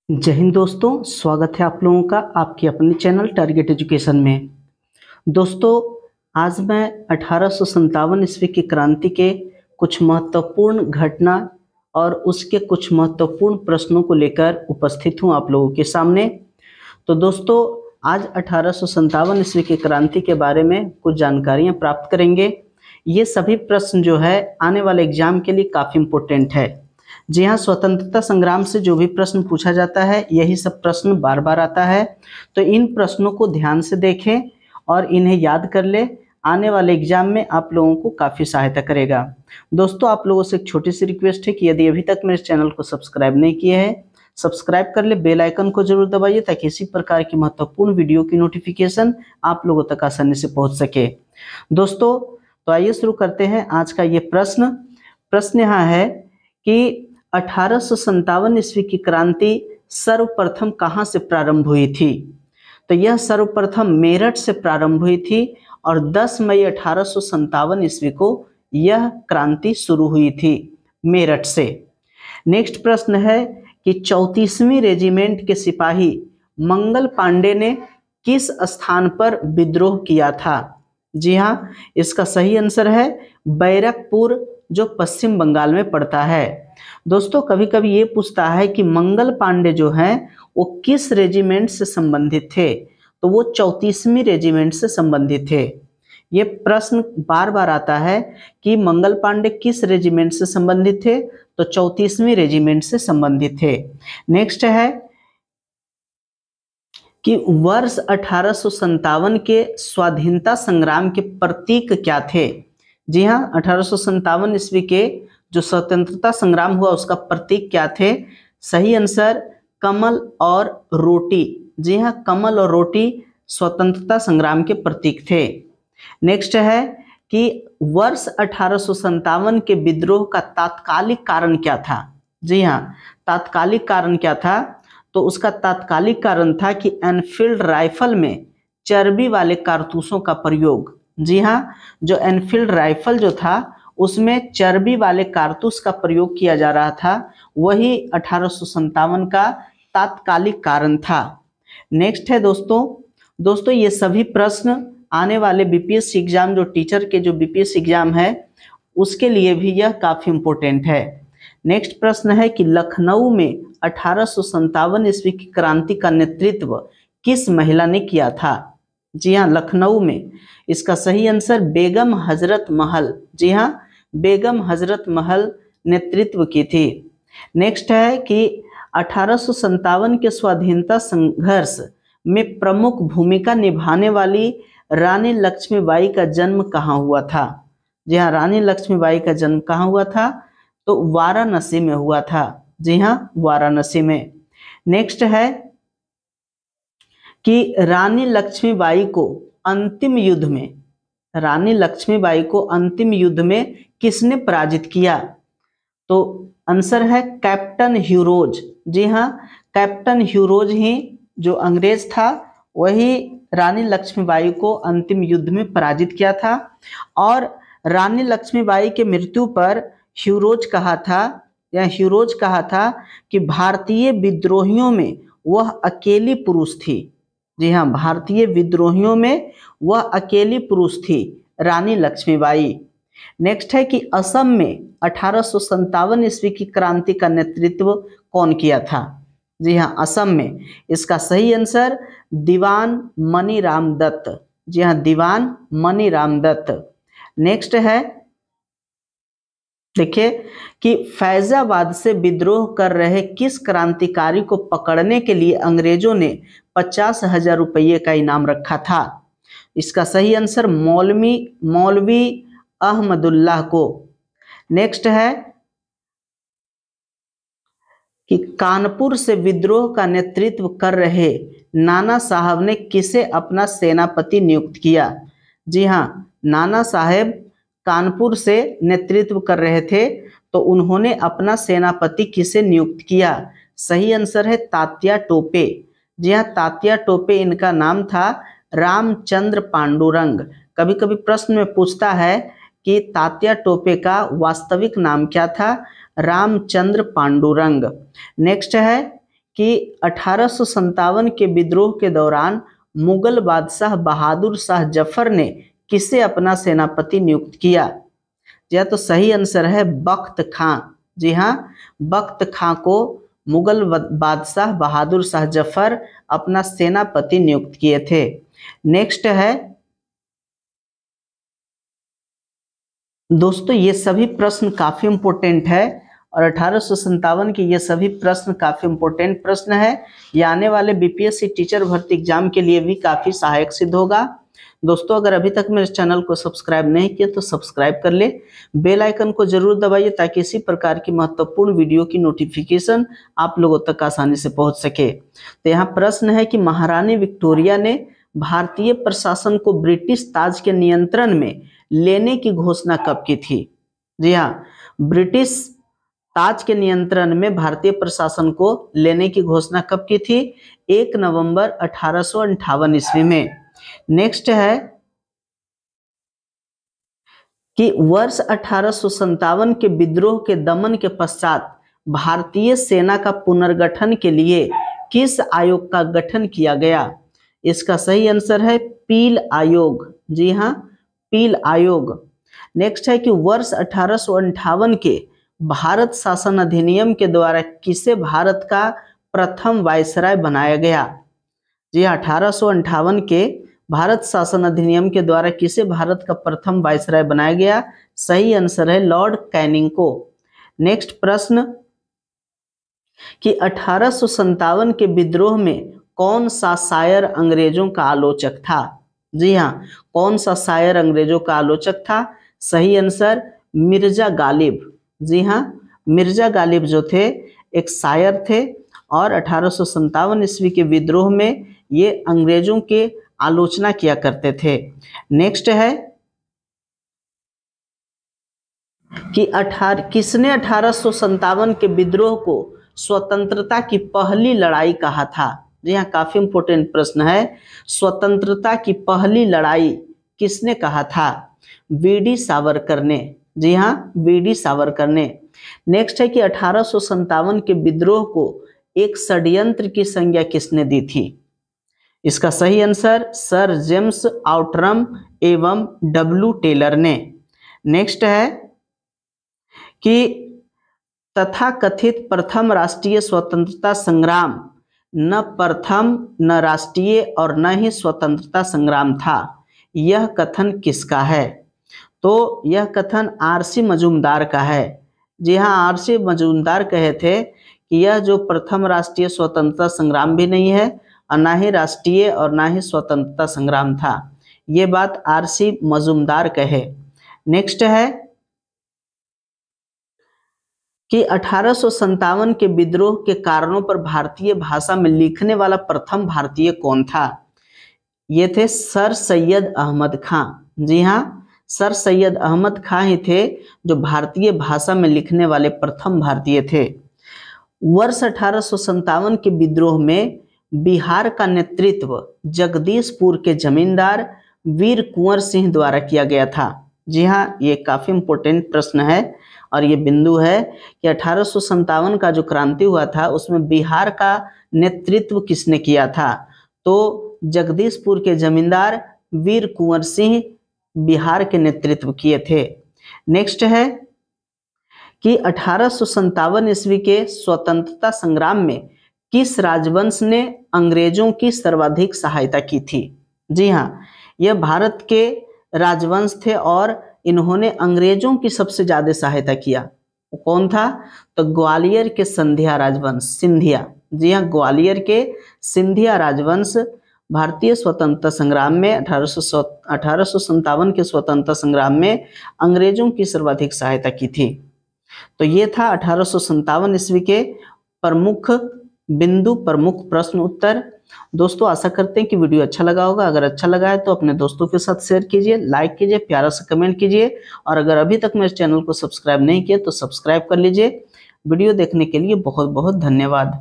जय हिंद दोस्तों, स्वागत है आप लोगों का आपके अपने चैनल टारगेट एजुकेशन में। दोस्तों, आज मैं 1857 ईस्वी की क्रांति के कुछ महत्वपूर्ण घटना और उसके कुछ महत्वपूर्ण प्रश्नों को लेकर उपस्थित हूं आप लोगों के सामने। तो दोस्तों, आज 1857 ईस्वी की क्रांति के बारे में कुछ जानकारियां प्राप्त करेंगे। ये सभी प्रश्न जो है आने वाले एग्जाम के लिए काफ़ी इम्पोर्टेंट है। जी हाँ, स्वतंत्रता संग्राम से जो भी प्रश्न पूछा जाता है यही सब प्रश्न बार बार आता है। तो इन प्रश्नों को ध्यान से देखें और इन्हें याद कर ले, आने वाले एग्जाम में आप लोगों को काफ़ी सहायता करेगा। दोस्तों, आप लोगों से एक छोटी सी रिक्वेस्ट है कि यदि अभी तक मेरे चैनल को सब्सक्राइब नहीं किए हैं, सब्सक्राइब कर ले, बेल आइकन को जरूर दबाइए ताकि इसी प्रकार की महत्वपूर्ण वीडियो की नोटिफिकेशन आप लोगों तक आसानी से पहुंच सके। दोस्तों, तो आइए शुरू करते हैं आज का ये प्रश्न यहाँ है कि 1857 ईस्वी की क्रांति सर्वप्रथम कहाँ से प्रारंभ हुई थी। तो यह सर्वप्रथम मेरठ से प्रारंभ हुई थी और 10 मई 1857 ईस्वी को यह क्रांति शुरू हुई थी मेरठ से। नेक्स्ट प्रश्न है कि 34वीं रेजिमेंट के सिपाही मंगल पांडे ने किस स्थान पर विद्रोह किया था। जी हाँ, इसका सही आंसर है बैरकपुर, जो पश्चिम बंगाल में पड़ता है। दोस्तों, कभी कभी ये पूछता है कि मंगल पांडे जो हैं वो किस रेजिमेंट से संबंधित थे, तो वो 34वीं रेजिमेंट से संबंधित थे। ये प्रश्न बार बार आता है कि मंगल पांडे किस रेजिमेंट से संबंधित थे, तो 34वीं रेजिमेंट से संबंधित थे। नेक्स्ट है कि वर्ष 1857 के स्वाधीनता संग्राम के प्रतीक क्या थे। जी हाँ, 1857 ईस्वी के जो स्वतंत्रता संग्राम हुआ उसका प्रतीक क्या थे। सही आंसर कमल और रोटी। जी हाँ, कमल और रोटी स्वतंत्रता संग्राम के प्रतीक थे। नेक्स्ट है कि वर्ष 1857 के विद्रोह का तात्कालिक कारण क्या था। जी हाँ, तात्कालिक कारण क्या था, तो उसका तात्कालिक कारण था कि एनफील्ड राइफल में चर्बी वाले कारतूसों का प्रयोग। जी हाँ, जो एनफील्ड राइफल जो था उसमें चर्बी वाले कारतूस का प्रयोग किया जा रहा था, वही 1857 का तात्कालिक कारण था। नेक्स्ट है दोस्तों ये सभी प्रश्न आने वाले बीपीएससी एग्जाम, जो टीचर के जो बीपीएससी एग्जाम है उसके लिए भी यह काफ़ी इम्पोर्टेंट है। नेक्स्ट प्रश्न है कि लखनऊ में 1857 ईस्वी की क्रांति का नेतृत्व किस महिला ने किया था। जी हाँ, लखनऊ में। इसका सही आंसर बेगम हजरत महल। जी हाँ, बेगम हजरत महल नेतृत्व की थी। नेक्स्ट है कि 1857 के स्वाधीनता संघर्ष में प्रमुख भूमिका निभाने वाली रानी लक्ष्मीबाई का जन्म कहाँ हुआ था। जी हाँ, रानी लक्ष्मीबाई का जन्म कहाँ हुआ था, तो वाराणसी में हुआ था। जी हाँ, वाराणसी में। नेक्स्ट है कि रानी लक्ष्मीबाई को अंतिम युद्ध में किसने पराजित किया, तो आंसर है कैप्टन ह्यूरोज। जी हाँ, कैप्टन ह्यूरोज ही जो अंग्रेज था वही रानी लक्ष्मीबाई को अंतिम युद्ध में पराजित किया था। और रानी लक्ष्मीबाई के मृत्यु पर ह्यूरोज कहा था कि भारतीय विद्रोहियों में वह अकेली पुरुष थी। जी हाँ, भारतीय विद्रोहियों में वह अकेली पुरुष थी, रानी लक्ष्मीबाई। नेक्स्ट है कि असम में 1857 ईस्वी की क्रांति का नेतृत्व कौन किया था। जी हाँ, असम में। इसका सही आंसर दीवान मनीराम दत्त। जी हाँ, दीवान मनीराम दत्त। नेक्स्ट है, देखिए कि फैजाबाद से विद्रोह कर रहे किस क्रांतिकारी को पकड़ने के लिए अंग्रेजों ने 50,000 रुपये का इनाम रखा था। इसका सही आंसर मौलवी अहमदुल्लाह को। नेक्स्ट है कि कानपुर से विद्रोह का नेतृत्व कर रहे नाना साहब ने किसे अपना सेनापति नियुक्त किया। जी हाँ, नाना साहब कानपुर से नेतृत्व कर रहे थे, तो उन्होंने अपना सेनापति किसे नियुक्त किया। सही आंसर है तात्या टोपे। जी हाँ, तात्या टोपे इनका नाम था। रामचंद्र पांडुरंग। कभी कभी प्रश्न में पूछता है कि तात्या टोपे का वास्तविक नाम क्या था, रामचंद्र पांडुरंग। नेक्स्ट है कि 1857 के विद्रोह के दौरान मुगल बादशाह बहादुर शाह जफर ने किसे अपना सेनापति नियुक्त किया? जी हाँ, तो सही आंसर है बख्त खां। जी हाँ, बख्त खां को मुगल बादशाह बहादुर शाह जफर अपना सेनापति नियुक्त किए थे। नेक्स्ट है दोस्तों, ये सभी प्रश्न काफी इंपॉर्टेंट है और 1857 के ये सभी प्रश्न काफी इंपॉर्टेंट प्रश्न है। ये आने वाले बीपीएससी टीचर भर्ती एग्जाम के लिए भी काफी सहायक सिद्ध होगा। दोस्तों, अगर अभी तक मेरे चैनल को सब्सक्राइब नहीं किया तो सब्सक्राइब कर ले, बेल आइकन को जरूर दबाइए ताकि इसी प्रकार की महत्वपूर्ण वीडियो की नोटिफिकेशन आप लोगों तक आसानी से पहुंच सके। तो यहाँ प्रश्न है कि महारानी विक्टोरिया ने भारतीय प्रशासन को ब्रिटिश ताज के नियंत्रण में लेने की घोषणा कब की थी? जी हाँ, ब्रिटिश ताज के नियंत्रण में भारतीय प्रशासन को लेने की घोषणा कब की थी? 1 नवंबर 1858 ईस्वी में। नेक्स्ट है कि वर्ष 1857 के विद्रोह के दमन के पश्चात भारतीय सेना का पुनर्गठन के लिए किस आयोग का गठन किया गया? इसका सही आंसर है पील आयोग। जी हाँ, पील आयोग। नेक्स्ट है कि वर्ष 1858 के भारत शासन अधिनियम के द्वारा किसे भारत का प्रथम वायसराय बनाया गया? जी, 1858 के भारत शासन अधिनियम के द्वारा किसे भारत का प्रथम वायसराय बनाया गया? सही आंसर है लॉर्ड कैनिंग को। नेक्स्ट प्रश्न कि 1857 के विद्रोह में कौन सा शायर अंग्रेजों का आलोचक था? जी हाँ, कौन सा शायर अंग्रेजों का आलोचक था? सही आंसर मिर्जा गालिब। जी हाँ, मिर्जा गालिब जो थे एक शायर थे और 1857 ईस्वी के विद्रोह में ये अंग्रेजों के आलोचना किया करते थे। नेक्स्ट है कि किसने 1857 के विद्रोह को स्वतंत्रता की पहली लड़ाई कहा था? जी हाँ, काफी इंपोर्टेंट प्रश्न है। स्वतंत्रता की पहली लड़ाई किसने कहा था? वीडी सावरकर ने। जी हाँ, वीडी सावरकर ने। नेक्स्ट है कि 1857 के विद्रोह को एक षड्यंत्र की संज्ञा किसने दी थी? इसका सही आंसर सर जेम्स आउटरम एवं डब्ल्यू टेलर ने। नेक्स्ट है कि तथाकथित प्रथम राष्ट्रीय स्वतंत्रता संग्राम न प्रथम न राष्ट्रीय और न ही स्वतंत्रता संग्राम था, यह कथन किसका है? तो यह कथन आरसी मजूमदार का है। जी हाँ, आरसी मजूमदार कहे थे कि यह जो प्रथम राष्ट्रीय स्वतंत्रता संग्राम भी नहीं है और ना ही राष्ट्रीय और ना ही स्वतंत्रता संग्राम था, ये बात आरसी मजूमदार कहे। नेक्स्ट है कि 1857 के विद्रोह के कारणों पर भारतीय भाषा में लिखने वाला प्रथम भारतीय कौन था? ये थे सर सैयद अहमद खां। जी हाँ, सर सैयद अहमद खां ही थे जो भारतीय भाषा में लिखने वाले प्रथम भारतीय थे। वर्ष 1857 के विद्रोह में बिहार का नेतृत्व जगदीशपुर के जमींदार वीर कुंवर सिंह द्वारा किया गया था। जी हाँ, ये काफी इंपोर्टेंट प्रश्न है और ये बिंदु है कि 1857 का जो क्रांति हुआ था उसमें बिहार का नेतृत्व किसने किया था? तो जगदीशपुर के जमींदार वीर कुंवर सिंह बिहार के नेतृत्व किए थे। नेक्स्ट है कि 1857 ईस्वी के स्वतंत्रता संग्राम में किस राजवंश ने अंग्रेजों की सर्वाधिक सहायता की थी? जी हाँ, यह भारत के राजवंश थे और इन्होंने अंग्रेजों की सबसे ज्यादा सहायता किया। वो कौन था? तो ग्वालियर के सिंधिया राजवंश, सिंधिया। जी हाँ, ग्वालियर के सिंधिया राजवंश भारतीय स्वतंत्रता संग्राम में 1857 के स्वतंत्रता संग्राम में अंग्रेजों की सर्वाधिक सहायता की थी। तो ये था 1857 ईस्वी के प्रमुख बिंदु, प्रमुख प्रश्न उत्तर। दोस्तों, आशा करते हैं कि वीडियो अच्छा लगा होगा। अगर अच्छा लगा है तो अपने दोस्तों के साथ शेयर कीजिए, लाइक कीजिए, प्यारा सा कमेंट कीजिए और अगर अभी तक मेरे चैनल को सब्सक्राइब नहीं किया तो सब्सक्राइब कर लीजिए। वीडियो देखने के लिए बहुत बहुत धन्यवाद।